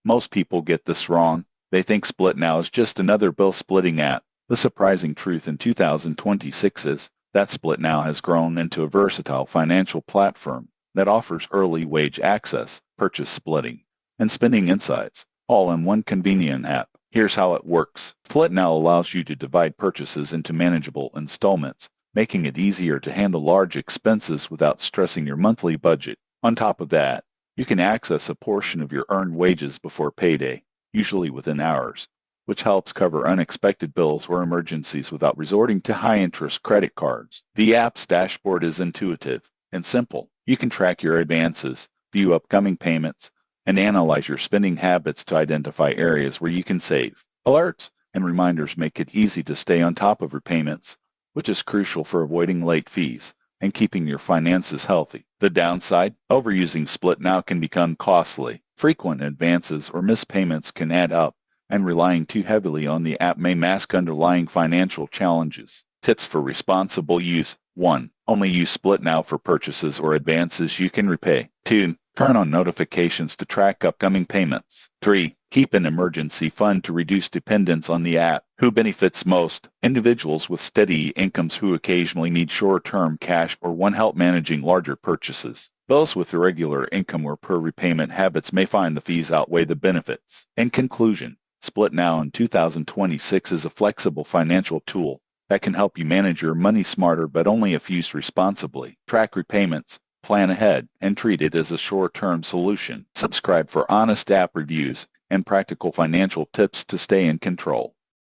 Most people get this wrong. They think Split Now is just another bill splitting app. The surprising truth in 2026 is that Split Now has grown into a versatile financial platform that offers early wage access, purchase splitting, and spending insights, all in one convenient app. Here's how it works. Split Now allows you to divide purchases into manageable installments, making it easier to handle large expenses without stressing your monthly budget. On top of that, you can access a portion of your earned wages before payday, usually within hours, which helps cover unexpected bills or emergencies without resorting to high-interest credit cards. The app's dashboard is intuitive and simple. You can track your advances, view upcoming payments, and analyze your spending habits to identify areas where you can save. Alerts and reminders make it easy to stay on top of your payments, which is crucial for avoiding late fees and keeping your finances healthy. The downside, overusing Split Now can become costly. Frequent advances or missed payments can add up, and relying too heavily on the app may mask underlying financial challenges. Tips for responsible use. 1. Only use Split Now for purchases or advances you can repay. 2. Turn on notifications to track upcoming payments. 3. Keep an emergency fund to reduce dependence on the app. Who benefits most? Individuals with steady incomes who occasionally need short-term cash or want help managing larger purchases. Those with irregular income or poor repayment habits may find the fees outweigh the benefits. In conclusion, Split Now in 2026 is a flexible financial tool that can help you manage your money smarter but only if used responsibly. Track repayments, plan ahead, and treat it as a short-term solution. Subscribe for honest app reviews and practical financial tips to stay in control.